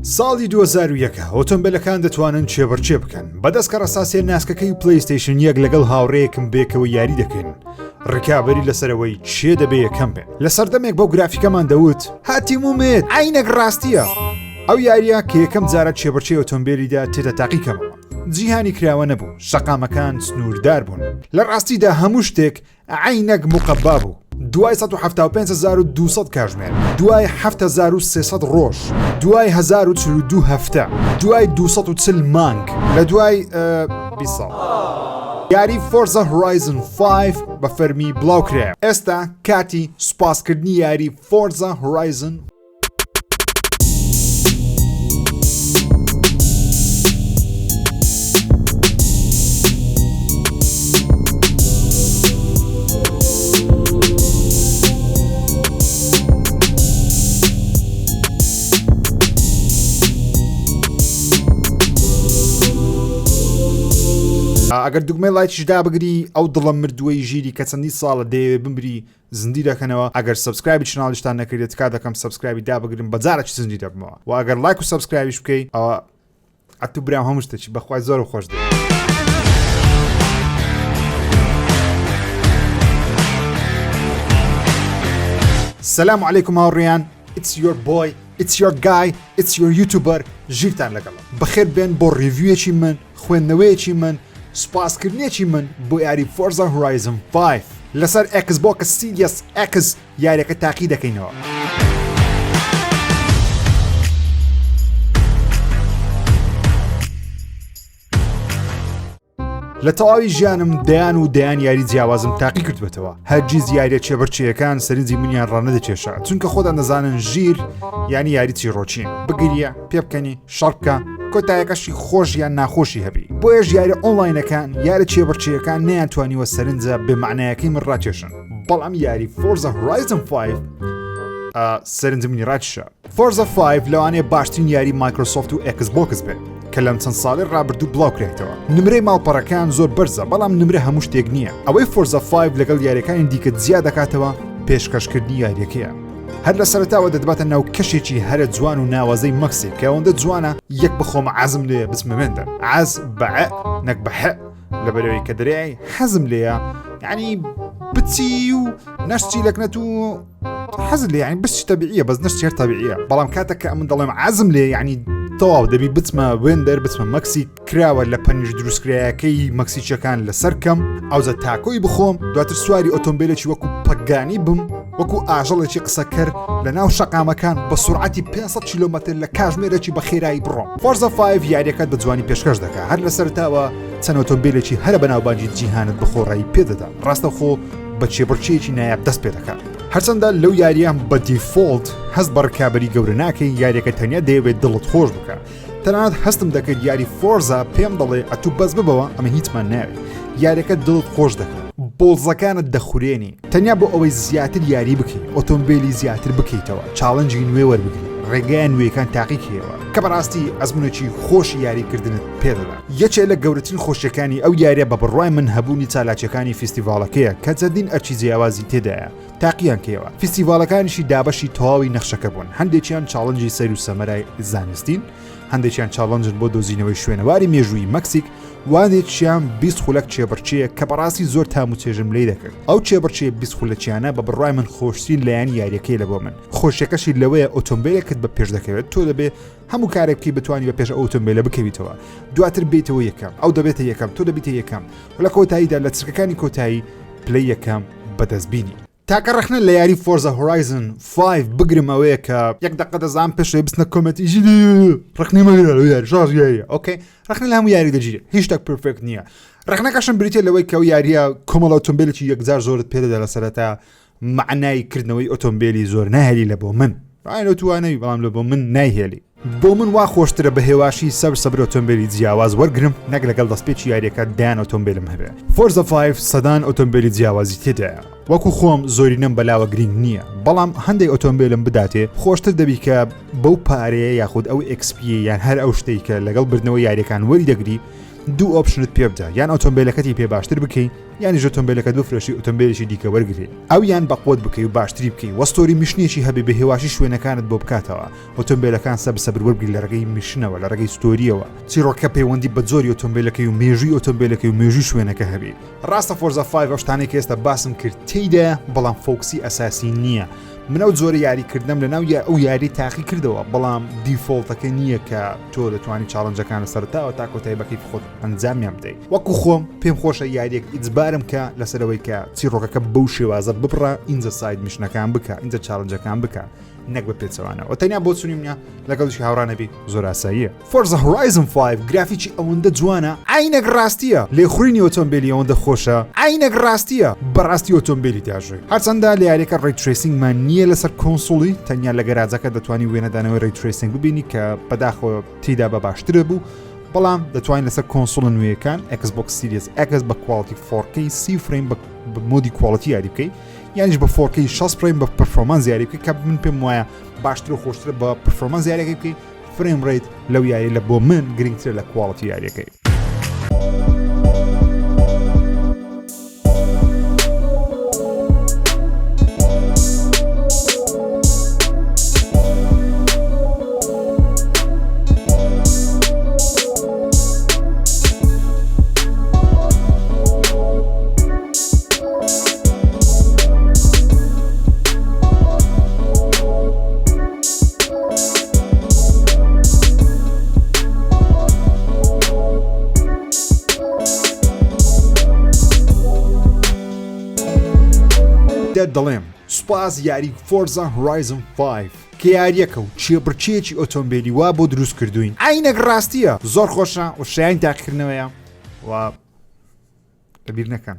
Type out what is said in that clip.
ساڵی 2001 ئۆتۆمبیلەکان دەتوانن چێبەرچێ بکەن بەدەست کە ڕەساسێ ناسکەکەی پلەیستیشن 1 لەگەڵ هاوڕەیەکم بێکەوە یاری دەکەین ڕکابەری لەسەرەوەی چێ دەبێ یەکەم بێ لە سەردەمێک بەو گرافیکەمان دەوت هاتیمومێت عینەک ڕاستیە ئەو یاریە کە یەکەم جارە چێبەرچێ ئۆتۆمبیلیدا تێتە تاقیکەمەوە جیهانی کراوە نەبوو شەقامەکان سنووردار بوون لە ڕاستیدا هەموو شتێک عینەک مقەبا بوو دوای 175,200 کاتژمێر دوای 7,300 ڕۆژ دوای 1042 هەفتە دوای 240 مانگ لە دوای 20 ساڵ یاری فۆرزا هۆرایزن 5 بە فەرمی بڵاوکرێ ئێستا کاتی سوپاسکردنی یاری فۆرزا هۆرایزن ئەگەر دوگمەی لایکیش دابگری ئەو دڵم مردووەی ژیری کە چەندی ساڵە دەیەوێ بمبری زندی دەکەنەوە ئەگەر سبسکرایبی چناڵیشتان نەکردێت کات دەکەم سبسکرایبی دابگرن بەجارێکی زندی دەبمەوە و ئەگەر لایک و سبسکرایبیش بکەیت ئەوە ئەتو برام هەموو شتێکی بەخوای زۆر خۆش دێت سلام علیکم هاوڕێیان It's your boy, it's your guy, it's your YouTuber ژیرتان لەگەڵم بەخێر بێن بۆ ڕیڤیوێکی من خوێندنەوەیەکی من سوپاسکردنێکی من بۆ یاری فۆرزا هۆرایزن 5 لەسەر Xbox Series X یاریەکە تاقی دەکەینەوە لە تەواوی ژیانم دەیان و دەیان یاری جیاوازم تاقی کردوێتەوە هەرگیز یاریە چێبەرچێیەکان سەرنجی منیان ڕەنەدەکێشە چونکە خۆدان دەزانن ژیر یانی یاری چیرۆچین بگریە پێ بکەنی شەڕ بکە کۆتایەکەشی خۆش یان ناخۆشی هەبی بۆیە یاری ئۆنلاینەکان یارە چێبەرچێیەکان نەیانتوانیوە سەرنجە بێمعنایەکەی من ڕاکێشن بەڵام یاری فۆرزا هۆرایزن 5 سەرنج منی ڕاکێشە فۆرزا 5 لەوانەیە باشترین یاری مایکرۆسۆفت و Xbox بێت کە لەم چەند ساڵی ڕابردوو بڵاوکرێتەوە نمرەی ماڵپەڕەکان زۆر بەرزە بەڵام نمرە هەموو شتێک نییە ئەوەی فۆرزا 5 لەگەڵ یاریەکانی دیکە جیا دەکاتەوە پێشکەشکردنی یاریەکەیە هەر لە سەرەتاوە دەدباتە ناو کەشێکی هەرە جوان و ناوازەی مەکسی کە ئەوەندە جوانە یەک بخۆمە عەزم لێ بچمە وێندە عەز بەعە نەک بەحە لەبەرەوەی کە دەریای حەزم لێیە یعنی بچی و نەشتی لەکنەت و حەز لێ یعنی بچی تەبیعیە بەس نەشتی هەر تەبیعیە بەڵام کاتێک کە ئەمن دەڵێم عەزم لێ یعنی تەواو دەبی بچمە وێندەر بچمە مەکسی کراوە لە پەنیش دروستکرایەکەی مەکسیچەکان لەسەرکەم ئەوزە تاکۆی بخۆم دواتر سواری ئۆتۆمبیلێکی وەکو پەگانی بم وەکو ئاژەڵێکی قسەکرد لە ناو شەقامەکان بە سورعەتی 500 کیلۆمەتر لە کاتژمێرێکی بە خێرایی بڕۆم فۆرزا 5 یاریەکەت بە جوانی پێشکەش دەکات هەر لە سەرتاوە چەند ئۆتۆمبیلێکی هەرە بەناوبانگی جیهانت بخۆڕایی پێدەدا ڕاستەخۆ بە چێبەرچێکی نایاب دەست پێ دەکات هەرچەندە لەو یاریان بە دیفۆلت هەست بە ڕکابەری گەورە ناکەی یاریەکە تەنیا دەیەوێت دڵت خۆش بکات تەنانەت هەستم دەکرد یاری فۆرزا پێم دەڵێ ئەتوو بەس ببەوە ئەمە هیچمان ناوێت یاریەکە دڵت خۆش دەکات بۆڵزەکانت دەخورێنی تەنیا بۆ ئەوەی زیاتر یاری بکەیت ئۆتۆمبیلی زیاتر بکەیتەوە چاڵنجی نوێ وەربگری ڕێگای نوێیەکان تاقیکەوە کە بەڕاستی ئەزمونێکی خۆشی یاریکردنت پێدەدا یەکێک لە گەورەترین خۆشیەکانی ئەو یاریە بە بڕوای من هەبوونی چالاکیەکانی فیستیڤالەکەیە کە چەندین ئەرچی جیاوازی تێدایە تاقییان کێوە فیستیڤالەکانیشی دابەشی تەواوی نەخشەکە بوون هەندێکیان چاڵنجی سەیر و سەمەرای زانستین هەندێکیان چاڵنجن بۆ دۆزینەوەی شوێنەواری مێژووی مەکسیک وانێکیان 20 خولەک چێبەرچێیە کە بەڕاستی زۆر تام و چێژم لێ دەکرد ئەو چێبەرچێ 20 خولەکیانە بە بڕای من خۆشترین لایەنی یاریەکەی لە بۆ من خۆشیەکەشی لەوەیە ئۆتۆمبیلێکت بە پێش دەکەوێت تۆ دەبێ هەموو کارێکی بتوانانی بە پێش ئۆتۆمبیلە بکەویتەوە دواتر بێتەوە یەکەم ئەو دەبێتە یەکەم تۆ دەبیتە یەکەم و لە کۆتاییدا لە چرکەکانی کۆتایی پلەی یەکەم بەدەستبینی تاکە ڕخنە لە یاری فۆرزا هۆرایزن 5 بگرم ئەوەیە کە یەک دقە دەزانم پێشێ بستنە کۆمەتیژی ڕخنی مەگرە یاری شازیایە ئۆکێ ڕخنە لە هەموو یاری دەگیرێت هیچ شتێک پرفێکت نییە ڕخنەکەشم بریتێ لەوەی کە ئەو یاریە کۆمەڵ ئۆتۆمبیلێکی یەکجار زۆرت پێدەدا لە سەرەتا معنای کردنەوەی ئۆتۆمبیلی زۆر ناهێلی لە بۆ من ئاینە توانەوی بەڵام لە بۆ من نایهێلی بۆ من وا خۆشترە بە هێواشی سەبر ئۆتۆمبیلی جیاواز وەرگرم نەک لەگەڵ دەستپێکی یاریەکە دایان ئۆتۆمبیلم هەبێ فۆرزا 5 سەدان ئۆتۆمبیلی جیاوازی تێدایە وەکو خۆم زۆرینەم بەلاوە گرنگ نییە بەڵام هەندێک ئۆتۆمبیلم بداتێ خۆشتر دەبی کە بەو پارەیە یاخود ئەو XP یان هەر ئەو شتێک کە لەگەڵ بردنەوە یاریەکان وەری دەگری دوو ئۆپشنت پێ بدە یان ئۆتۆمبیلەکەتی پێ باشتر بکەی یانی ئۆتۆمبیلەکەت بفرۆشی ئۆتۆمبیلێکی دیکە وەرگری ئەو یان بە قۆت بکەی و باشتری بکەی وەستۆری میشنێکی هەبێ بە هێواشی شوێنەکانت بۆ بکاتەوە ئۆتۆمبیلەکان سەبر وەرگری لە ڕێگەی میشنەوە لە ڕێگەی ستۆریەوە چیرۆکە پەیوەندی بە زۆری ئۆتۆمبیلەکەی و مێژووی ئۆتۆمبیلەکەی و مێژووی شوێنەکە هەبێ ڕاستە فۆرزا 5 ئەو شتانەی کە ئێستا باسم کرد تێیدا بەڵام فۆکسی ئەساسی نییە من ئەو زۆرە یاریکردنم لەناو ئەو یاری تاقی کردەوە بەڵام دیفۆڵتەکە نییە کە تۆ دەتوانانی چاڵنجەکانە سەرتاوە تا کۆتایبەکەی خۆت ئەنجامیان بدەیت وەکو خۆم پێم خۆشە یاریێک ئیجبارم کە لەسەرەوەی کە چیرۆکەکە بەو شێوازە ببڕە ئینجا ساید میشنەکان بکە ئینجا چاڵنجەکان بکە نەک بە پێچەوانەوە تەنیا بۆ چونی منە لەگەڵشی هاوڕانەبی زۆر ئاساییە فۆرزا هۆرایزن 5 گرافیکی ئەوەندە جوانە عینەک ڕاستیە لێخوڕینی ئۆتۆمبیلی ئەوەندە خۆشە عینەک ڕاستیە بەڕاستی ئۆتۆمبیلی داژوی هەرچەندە لە یاریەکە ڕێی ترێسینگمان نییە لەسەر کۆنسۆڵی تەنیا لە گەراجەکە دەتوانانی وێنەدانەوەی ڕێی ترێسینگ ببینی کە بەداخەوە تێدا بە باشترە بوو بەڵام دەتوانین لەسەر کۆنسۆڵە نوێیەکان Xbox Series X بە کوالتی 4K 30 فریم بە مۆدی کوالتی یاری بکەیت یانیش بە 4K 60 فریم بە پرفۆرمانس یاری بکەیت کە من پێم وایە باشتر و خۆشترە بە پرفۆرمانس یاریەکەی بکەیت فریم ڕێیت لەو یاری لە بۆ من گرنگتر لە کوالتی یاریەکەی دەڵێم سوپاس یاری فۆرزا هۆرایزن 5 کە یاریەکە و چێبڕچێکی ئۆتۆمبیلی وا بۆ دروست کردوین عینەک ڕاستیە زۆر خۆشە و شایان تاقیکردنەوەیە و لەبیر نەکەن